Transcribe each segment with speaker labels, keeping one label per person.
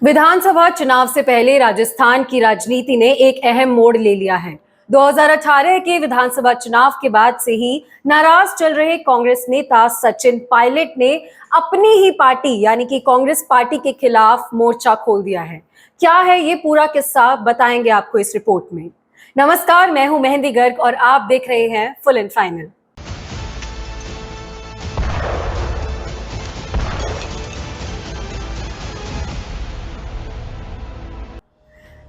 Speaker 1: विधानसभा चुनाव से पहले राजस्थान की राजनीति ने एक अहम मोड़ ले लिया है। 2018 के विधानसभा चुनाव के बाद से ही नाराज चल रहे कांग्रेस नेता सचिन पायलट ने अपनी ही पार्टी यानी कि कांग्रेस पार्टी के खिलाफ मोर्चा खोल दिया है। क्या है ये पूरा किस्सा, बताएंगे आपको इस रिपोर्ट में। नमस्कार, मैं हूं मेहंदी गर्ग और आप देख रहे हैं full and final.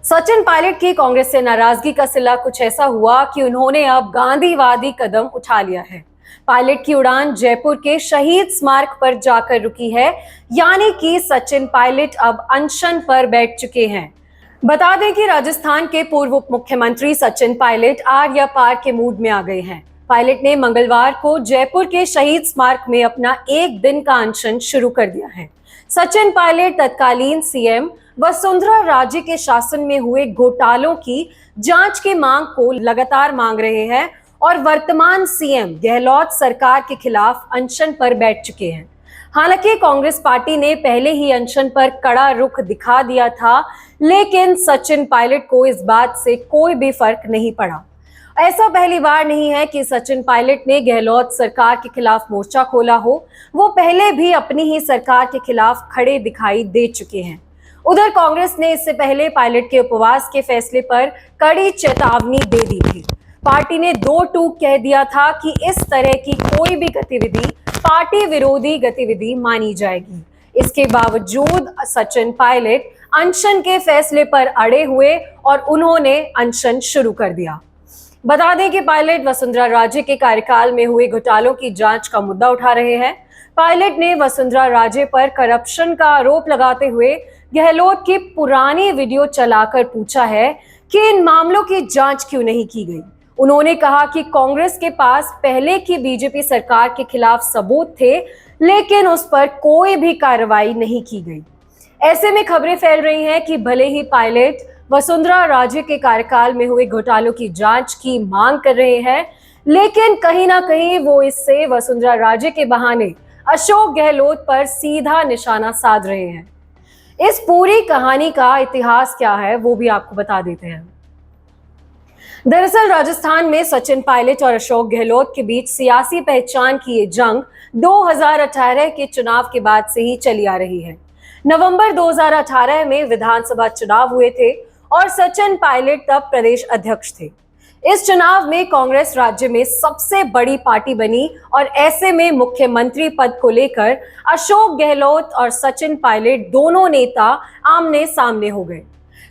Speaker 1: Sachin Pilot की कांग्रेस से नाराजगी का सिला कुछ ऐसा हुआ कि उन्होंने अब गांधीवादी कदम उठा लिया है। पायलट की उड़ान जयपुर के शहीद स्मारक पर जाकर रुकी है, यानी कि सचिन पायलट अब अनशन पर बैठ चुके हैं। बता दें कि राजस्थान के पूर्व उप मुख्यमंत्री सचिन पायलट आर या पार के मूड में आ गए हैं। पायलट ने मंगलवार को जयपुर के शहीद स्मारक में अपना एक दिन का अनशन शुरू कर दिया है। सचिन पायलट तत्कालीन सीएम वसुंधरा राजे के शासन में हुए घोटालों की जांच की मांग को लगातार मांग रहे हैं और वर्तमान सीएम गहलोत सरकार के खिलाफ अनशन पर बैठ चुके हैं। हालांकि कांग्रेस पार्टी ने पहले ही अनशन पर कड़ा रुख दिखा दिया था, लेकिन सचिन पायलट को इस बात से कोई भी फर्क नहीं पड़ा। ऐसा पहली बार नहीं है कि सचिन पायलट ने गहलोत सरकार के खिलाफ मोर्चा खोला हो। वो पहले भी अपनी ही सरकार के खिलाफ खड़े दिखाई दे चुके हैं। उधर कांग्रेस ने इससे पहले पायलट के उपवास के फैसले पर कड़ी चेतावनी दे दी थी। पार्टी ने दो टूक कह दिया था कि इस तरह की कोई भी गतिविधि पार्टी विरोधी गतिविधि मानी जाएगी। इसके बावजूद सचिन पायलट अनशन के फैसले पर अड़े हुए और उन्होंने अनशन शुरू कर दिया। बता दें कि पायलट वसुंधरा राजे के कार्यकाल में हुए घोटालों की जांच का मुद्दा उठा रहे हैं। पायलट ने वसुंधरा राजे पर करप्शन का आरोप लगाते हुए गहलोत की पुरानी वीडियो चलाकर पूछा है कि इन मामलों की जांच क्यों नहीं की गई। उन्होंने कहा कि कांग्रेस के पास पहले की बीजेपी सरकार के खिलाफ सबूत थे, लेकिन उस पर कोई भी कार्रवाई नहीं की गई। ऐसे में खबरें फैल रही हैं कि भले ही पायलट वसुंधरा राजे के कार्यकाल में हुए घोटालों की जांच की मांग कर रहे हैं, लेकिन कहीं ना कहीं वो इससे वसुंधरा राजे के बहाने अशोक गहलोत पर सीधा निशाना साध रहे हैं। इस पूरी कहानी का इतिहास क्या है वो भी आपको बता देते हैं। दरअसल राजस्थान में सचिन पायलट और अशोक गहलोत के बीच सियासी पहचान की ये जंग 2018 के चुनाव के बाद से ही चली आ रही है। नवंबर 2018 में विधानसभा चुनाव हुए थे और सचिन पायलट तब प्रदेश अध्यक्ष थे। इस चुनाव में कांग्रेस राज्य में सबसे बड़ी पार्टी बनी और ऐसे में मुख्यमंत्री पद को लेकर अशोक गहलोत और सचिन पायलट दोनों नेता आमने सामने हो गए।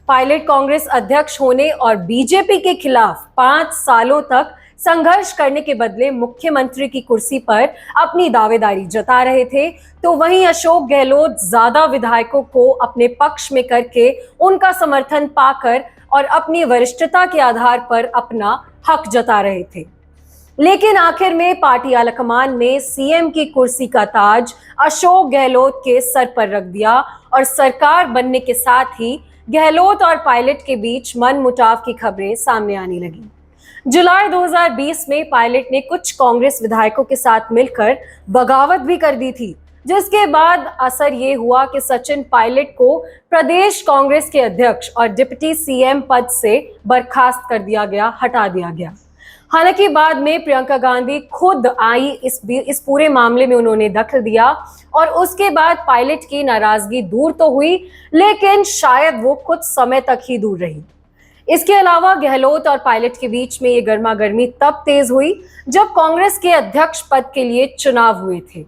Speaker 1: पायलट कांग्रेस अध्यक्ष होने और बीजेपी के खिलाफ 5 सालों तक संघर्ष करने के बदले मुख्यमंत्री की कुर्सी पर अपनी दावेदारी जता रहे थे, तो वहीं अशोक गहलोत ज्यादा विधायकों को अपने पक्ष में करके उनका समर्थन पाकर और अपनी वरिष्ठता के आधार पर अपना हक जता रहे थे। लेकिन आखिर में पार्टी आलाकमान ने सीएम की कुर्सी का ताज अशोक गहलोत के सर पर रख दिया और सरकार बनने के साथ ही गहलोत और पायलट के बीच मनमुटाव की खबरें सामने आने लगी। जुलाई 2020 में पायलट ने कुछ कांग्रेस विधायकों के साथ मिलकर बगावत भी कर दी थी, जिसके बाद असर ये हुआ कि सचिन पायलट को प्रदेश कांग्रेस के अध्यक्ष और डिप्टी सीएम पद से बर्खास्त कर दिया गया, हटा दिया गया। हालांकि बाद में प्रियंका गांधी खुद आई इस पूरे मामले में, उन्होंने दखल दिया और उसके बाद पायलट की नाराजगी दूर तो हुई, लेकिन शायद वो कुछ समय तक ही दूर रही। इसके अलावा गहलोत और पायलट के बीच में ये गर्मा गर्मी तब तेज हुई जब कांग्रेस के अध्यक्ष पद के लिए चुनाव हुए थे,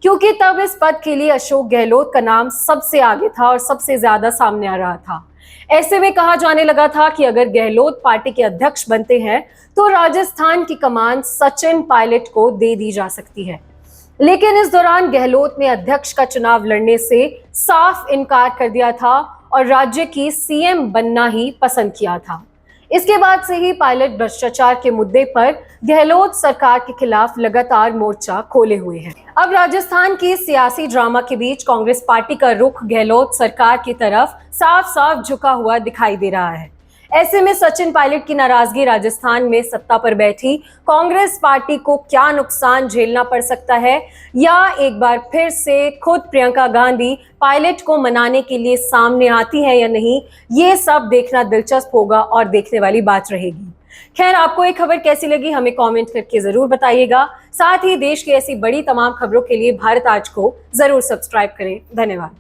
Speaker 1: क्योंकि तब इस पद के लिए अशोक गहलोत का नाम सबसे आगे था और सबसे ज्यादा सामने आ रहा था। ऐसे में कहा जाने लगा था कि अगर गहलोत पार्टी के अध्यक्ष बनते हैं तो राजस्थान की कमान सचिन पायलट को दे दी जा सकती है। लेकिन इस दौरान गहलोत ने अध्यक्ष का चुनाव लड़ने से साफ इनकार कर दिया था और राज्य की सीएम बनना ही पसंद किया था। इसके बाद से ही पायलट भ्रष्टाचार के मुद्दे पर गहलोत सरकार के खिलाफ लगातार मोर्चा खोले हुए हैं। अब राजस्थान की सियासी ड्रामा के बीच कांग्रेस पार्टी का रुख गहलोत सरकार की तरफ साफ साफ झुका हुआ दिखाई दे रहा है। ऐसे में सचिन पायलट की नाराजगी राजस्थान में सत्ता पर बैठी कांग्रेस पार्टी को क्या नुकसान झेलना पड़ सकता है, या एक बार फिर से खुद प्रियंका गांधी पायलट को मनाने के लिए सामने आती है या नहीं, ये सब देखना दिलचस्प होगा और देखने वाली बात रहेगी। खैर, आपको ये खबर कैसी लगी हमें कमेंट करके जरूर बताइएगा। साथ ही देश की ऐसी बड़ी तमाम खबरों के लिए भारत आज को जरूर सब्सक्राइब करें। धन्यवाद।